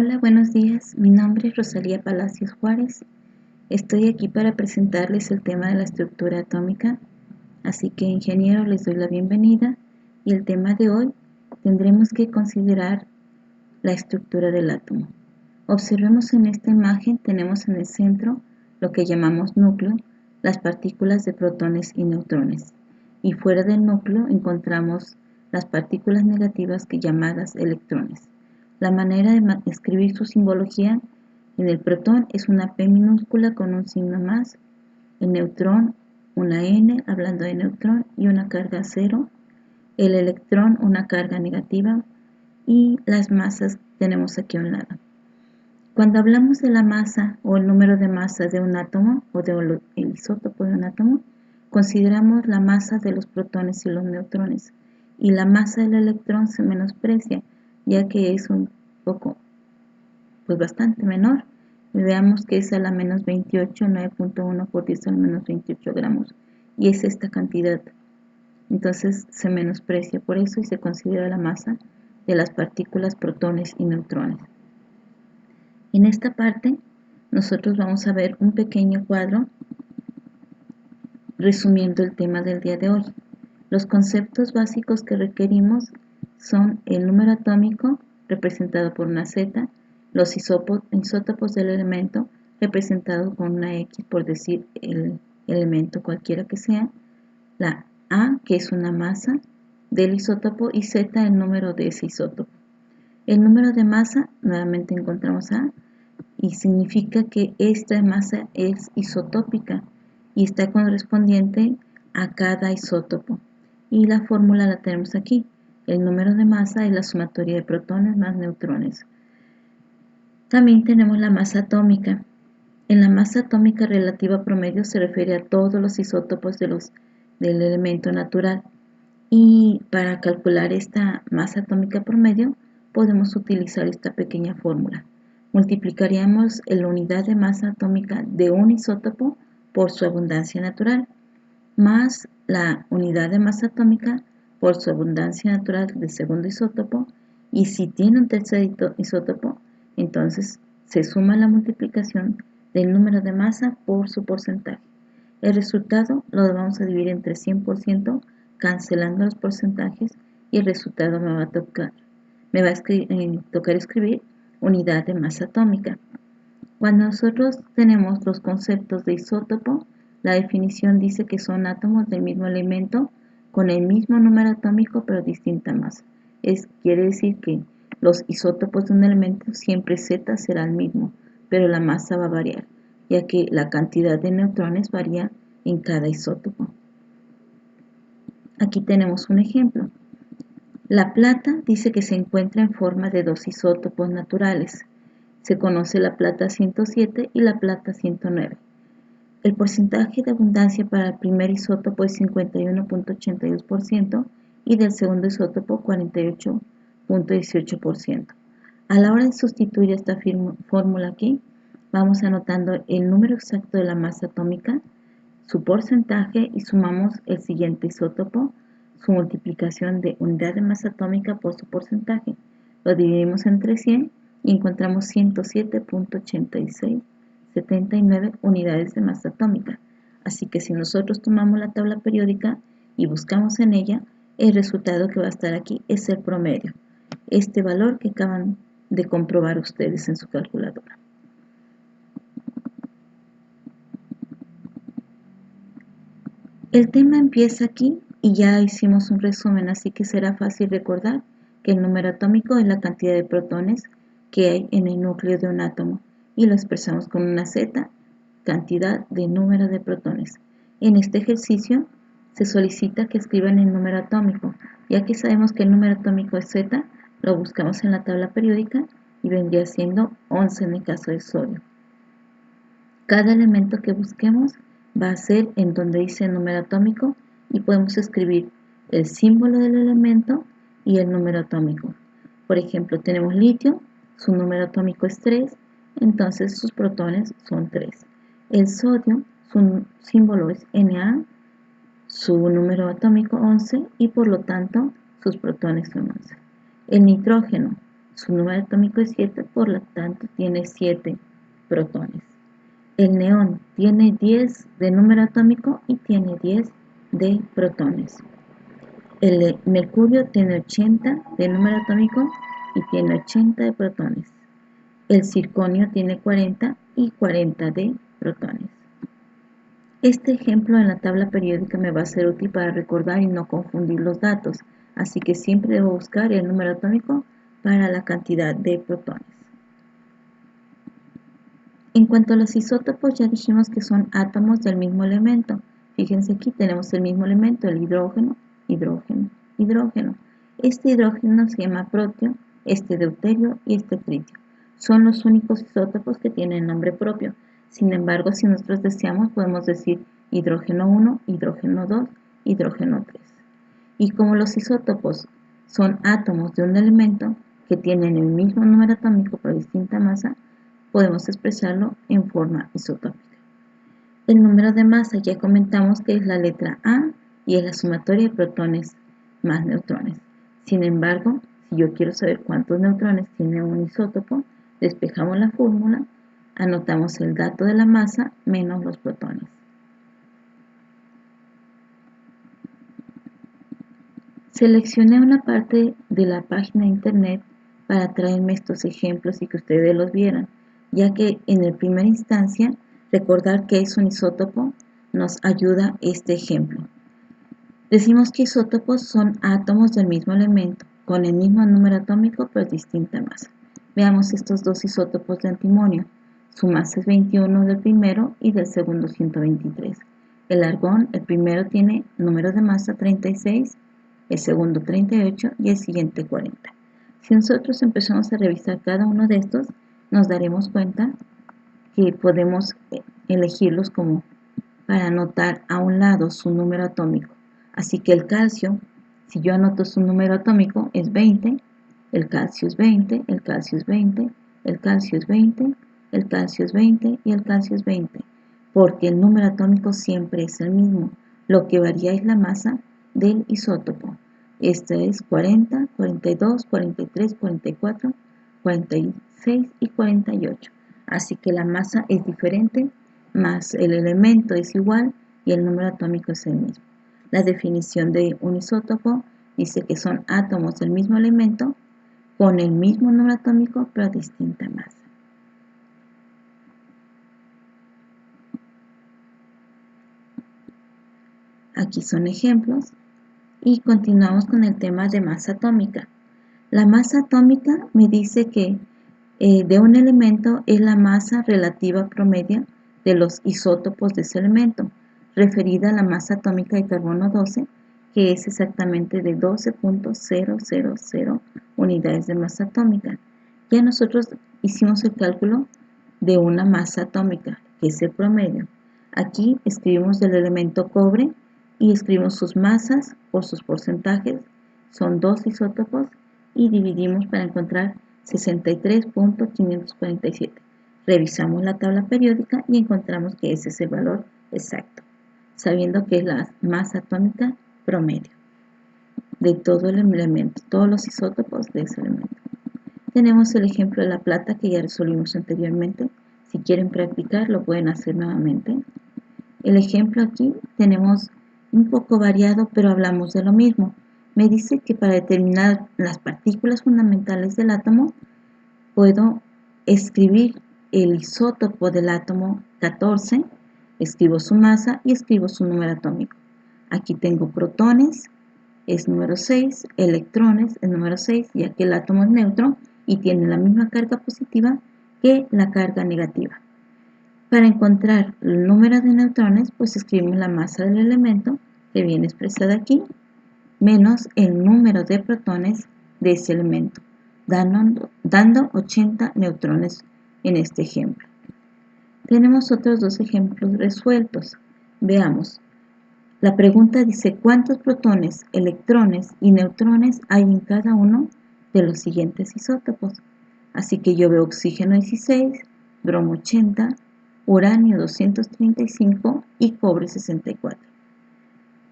Hola, buenos días. Mi nombre es Rosalía Palacios Juárez. Estoy aquí para presentarles el tema de la estructura atómica. Así que, ingeniero, les doy la bienvenida. Y el tema de hoy tendremos que considerar la estructura del átomo. Observemos en esta imagen, tenemos en el centro lo que llamamos núcleo, las partículas de protones y neutrones. Y fuera del núcleo encontramos las partículas negativas llamadas electrones. La manera de escribir su simbología en el protón es una P minúscula con un signo más, el neutrón una N, hablando de neutrón, y una carga 0, el electrón una carga negativa, y las masas tenemos aquí a un lado. Cuando hablamos de la masa o el número de masa de un átomo o del isótopo de un átomo, consideramos la masa de los protones y los neutrones, y la masa del electrón se menosprecia, ya que es un poco, bastante menor. Veamos que es a la menos 28, 9.1 por 10 a la menos 28 gramos, y es esta cantidad. Entonces se menosprecia por eso y se considera la masa de las partículas protones y neutrones. En esta parte nosotros vamos a ver un pequeño cuadro resumiendo el tema del día de hoy. Los conceptos básicos que requerimos son el número atómico, representado por una Z, los isótopos del elemento, representado con una X, por decir el elemento cualquiera que sea, la A, que es una masa del isótopo, y Z, el número de ese isótopo. El número de masa, nuevamente encontramos A, y significa que esta masa es isotópica y está correspondiente a cada isótopo. Y la fórmula la tenemos aquí. El número de masa es la sumatoria de protones más neutrones. También tenemos la masa atómica. En la masa atómica relativa promedio se refiere a todos los isótopos del elemento natural. Y para calcular esta masa atómica promedio podemos utilizar esta pequeña fórmula. Multiplicaríamos la unidad de masa atómica de un isótopo por su abundancia natural, más la unidad de masa atómica por su abundancia natural del segundo isótopo, y si tiene un tercer isótopo, entonces se suma la multiplicación del número de masa por su porcentaje. El resultado lo vamos a dividir entre 100%, cancelando los porcentajes, y el resultado me va a tocar escribir unidad de masa atómica. Cuando nosotros tenemos los conceptos de isótopo, la definición dice que son átomos del mismo elemento con el mismo número atómico pero distinta masa. Quiere decir que los isótopos de un elemento siempre Z será el mismo, pero la masa va a variar, ya que la cantidad de neutrones varía en cada isótopo. Aquí tenemos un ejemplo. La plata dice que se encuentra en forma de dos isótopos naturales. Se conoce la plata 107 y la plata 109. El porcentaje de abundancia para el primer isótopo es 51.82% y del segundo isótopo 48.18%. A la hora de sustituir esta fórmula aquí, vamos anotando el número exacto de la masa atómica, su porcentaje, y sumamos el siguiente isótopo, su multiplicación de unidad de masa atómica por su porcentaje. Lo dividimos entre 100 y encontramos 107.8679 unidades de masa atómica. Así que si nosotros tomamos la tabla periódica y buscamos en ella, el resultado que va a estar aquí es el promedio, este valor que acaban de comprobar ustedes en su calculadora. El tema empieza aquí y ya hicimos un resumen, así que será fácil recordar que el número atómico es la cantidad de protones que hay en el núcleo de un átomo, y lo expresamos con una Z, cantidad de número de protones. En este ejercicio se solicita que escriban el número atómico. Ya que sabemos que el número atómico es Z, lo buscamos en la tabla periódica y vendría siendo 11 en el caso de sodio. Cada elemento que busquemos va a ser en donde dice el número atómico, y podemos escribir el símbolo del elemento y el número atómico. Por ejemplo, tenemos litio, su número atómico es 3, entonces sus protones son 3. El sodio, su símbolo es Na, su número atómico 11, y por lo tanto sus protones son 11. El nitrógeno, Su número atómico es 7, por lo tanto tiene 7 protones. El neón tiene 10 de número atómico y tiene 10 de protones. El mercurio tiene 80 de número atómico y tiene 80 de protones. El circonio tiene 40 y 40 de protones. Este ejemplo en la tabla periódica me va a ser útil para recordar y no confundir los datos, así que siempre debo buscar el número atómico para la cantidad de protones. En cuanto a los isótopos, ya dijimos que son átomos del mismo elemento. Fíjense aquí tenemos el mismo elemento, el hidrógeno, hidrógeno, hidrógeno. Este hidrógeno se llama proteo, este deuterio y este tritio. Son los únicos isótopos que tienen nombre propio. Sin embargo, si nosotros deseamos, podemos decir hidrógeno 1, hidrógeno 2, hidrógeno 3. Y como los isótopos son átomos de un elemento que tienen el mismo número atómico pero distinta masa, podemos expresarlo en forma isotópica. El número de masa ya comentamos que es la letra A y es la sumatoria de protones más neutrones. Sin embargo, si yo quiero saber cuántos neutrones tiene un isótopo, despejamos la fórmula, anotamos el dato de la masa menos los protones. Seleccioné una parte de la página de internet para traerme estos ejemplos y que ustedes los vieran, ya que en primera instancia recordar que es un isótopo nos ayuda este ejemplo. Decimos que isótopos son átomos del mismo elemento, con el mismo número atómico pero distinta masa. Veamos estos dos isótopos de antimonio. Su masa es 21 del primero y del segundo 123. El argón, el primero tiene número de masa 36, el segundo 38 y el siguiente 40. Si nosotros empezamos a revisar cada uno de estos, nos daremos cuenta que podemos elegirlos como para anotar a un lado su número atómico. Así que el calcio, si yo anoto su número atómico, es 20, el calcio es 20, el calcio es 20, el calcio es 20, el calcio es 20 y el calcio es 20, porque el número atómico siempre es el mismo. Lo que varía es la masa del isótopo. Este es 40, 42, 43, 44, 46 y 48. Así que la masa es diferente, más el elemento es igual y el número atómico es el mismo. La definición de un isótopo dice que son átomos del mismo elemento con el mismo número atómico pero distinta masa. Aquí son ejemplos y continuamos con el tema de masa atómica. La masa atómica me dice que de un elemento es la masa relativa promedio de los isótopos de ese elemento, referida a la masa atómica de carbono 12, que es exactamente de 12.000 unidades de masa atómica. Ya nosotros hicimos el cálculo de una masa atómica, que es el promedio. Aquí escribimos del elemento cobre y escribimos sus masas por sus porcentajes, son 2 isótopos, y dividimos para encontrar 63.547. Revisamos la tabla periódica y encontramos que ese es el valor exacto, sabiendo que es la masa atómica promedio de todo el elemento, todos los isótopos de ese elemento. Tenemos el ejemplo de la plata que ya resolvimos anteriormente. Si quieren practicar, lo pueden hacer nuevamente. El ejemplo aquí tenemos un poco variado, pero hablamos de lo mismo. Me dice que para determinar las partículas fundamentales del átomo, puedo escribir el isótopo del átomo 14, escribo su masa y escribo su número atómico. Aquí tengo protones, es número 6, electrones es número 6, ya que el átomo es neutro y tiene la misma carga positiva que la carga negativa. Para encontrar el número de neutrones, pues escribimos la masa del elemento, que viene expresada aquí, menos el número de protones de ese elemento, dando 80 neutrones en este ejemplo. Tenemos otros dos ejemplos resueltos. Veamos. La pregunta dice cuántos protones, electrones y neutrones hay en cada uno de los siguientes isótopos. Así que yo veo oxígeno 16, bromo 80, uranio 235 y cobre 64.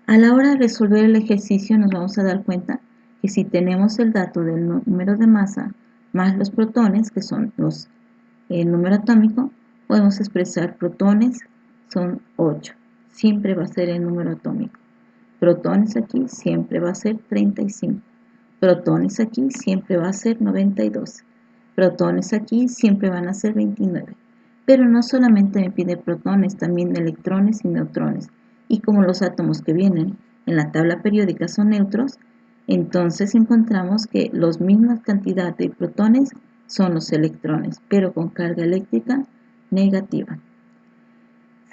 A la hora de resolver el ejercicio nos vamos a dar cuenta que si tenemos el dato del número de masa más los protones, que son el número atómico, podemos expresar protones son 8. Siempre va a ser el número atómico. Protones aquí siempre va a ser 35. Protones aquí siempre va a ser 92. Protones aquí siempre van a ser 29. Pero no solamente me pide protones, también electrones y neutrones. Y como los átomos que vienen en la tabla periódica son neutros, entonces encontramos que la misma cantidad de protones son los electrones, pero con carga eléctrica negativa.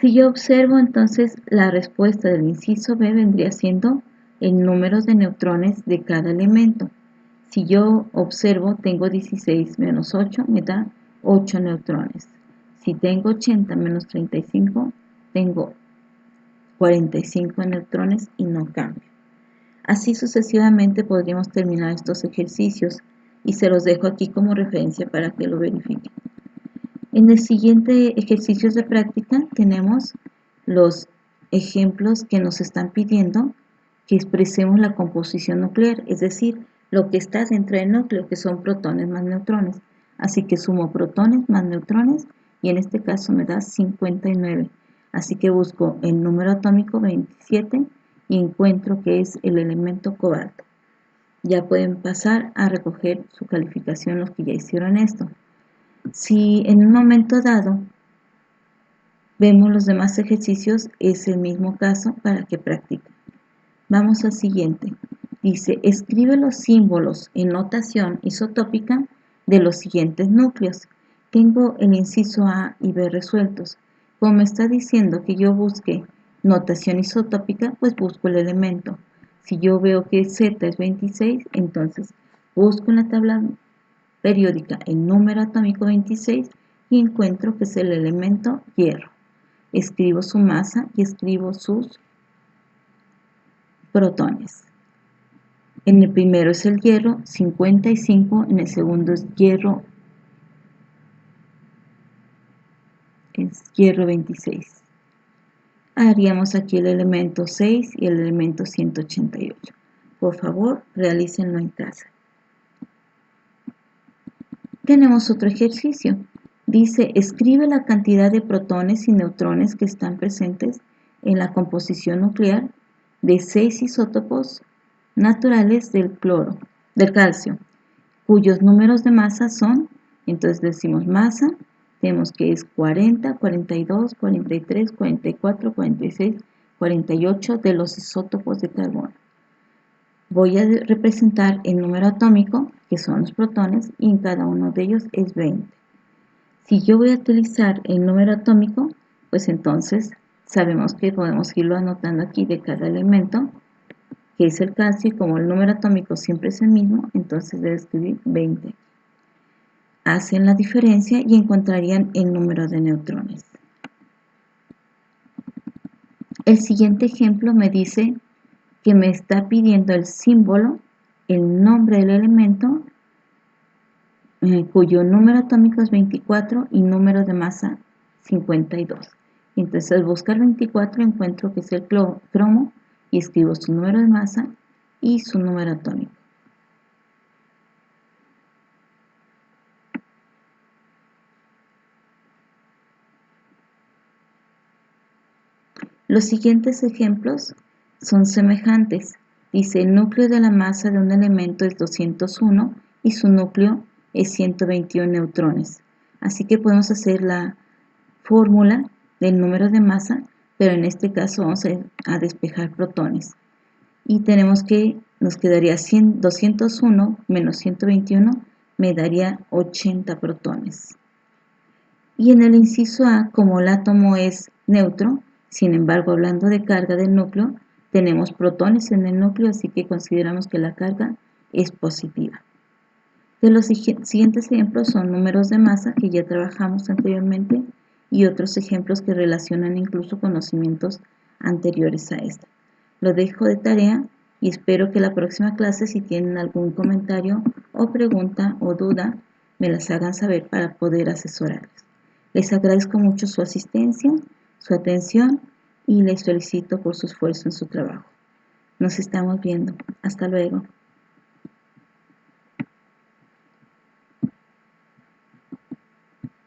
Si yo observo, entonces la respuesta del inciso B vendría siendo el número de neutrones de cada elemento. Si yo observo, tengo 16 menos 8, me da 8 neutrones. Si tengo 80 menos 35, tengo 45 neutrones y no cambio. Así sucesivamente podríamos terminar estos ejercicios y se los dejo aquí como referencia para que lo verifiquen. En el siguiente ejercicios de práctica tenemos los ejemplos que nos están pidiendo que expresemos la composición nuclear, es decir, lo que está dentro del núcleo, que son protones más neutrones. Así que sumo protones más neutrones y en este caso me da 59. Así que busco el número atómico 27 y encuentro que es el elemento cobalto. Ya pueden pasar a recoger su calificación los que ya hicieron esto. Si en un momento dado vemos los demás ejercicios, es el mismo caso para que practiquen. Vamos al siguiente. Dice, escribe los símbolos en notación isotópica de los siguientes núcleos. Tengo el inciso A y B resueltos. Como me está diciendo que yo busque notación isotópica, pues busco el elemento. Si yo veo que Z es 26, entonces busco en la tabla periódica el número atómico 26 y encuentro que es el elemento hierro. Escribo su masa y escribo sus protones. En el primero es el hierro 55, en el segundo es hierro 26. Haríamos aquí el elemento 6 y el elemento 188. Por favor, realícenlo en casa. Tenemos otro ejercicio. Dice, escribe la cantidad de protones y neutrones que están presentes en la composición nuclear de 6 isótopos naturales del calcio, cuyos números de masa son, entonces decimos masa, tenemos que es 40, 42, 43, 44, 46, 48 de los isótopos de carbono. Voy a representar el número atómico, que son los protones, y en cada uno de ellos es 20. Si yo voy a utilizar el número atómico, pues entonces sabemos que podemos irlo anotando aquí de cada elemento, que es el calcio, y como el número atómico siempre es el mismo, entonces debo escribir 20. Hacen la diferencia y encontrarían el número de neutrones. El siguiente ejemplo me dice que me está pidiendo el símbolo, el nombre del elemento, cuyo número atómico es 24 y número de masa 52. Entonces al buscar 24 encuentro que es el cromo y escribo su número de masa y su número atómico. Los siguientes ejemplos son semejantes. Dice, el núcleo de la masa de un elemento es 201 y su núcleo es 121 neutrones. Así que podemos hacer la fórmula del número de masa, pero en este caso vamos a despejar protones. Y tenemos que, nos quedaría 201 menos 121, me daría 80 protones. Y en el inciso A, como el átomo es neutro, sin embargo, hablando de carga del núcleo, tenemos protones en el núcleo, así que consideramos que la carga es positiva. De los siguientes ejemplos son números de masa, que ya trabajamos anteriormente, y otros ejemplos que relacionan incluso conocimientos anteriores a este. Lo dejo de tarea y espero que la próxima clase, si tienen algún comentario o pregunta o duda, me las hagan saber para poder asesorarles. Les agradezco mucho su asistencia, su atención y les felicito por su esfuerzo en su trabajo. Nos estamos viendo. Hasta luego.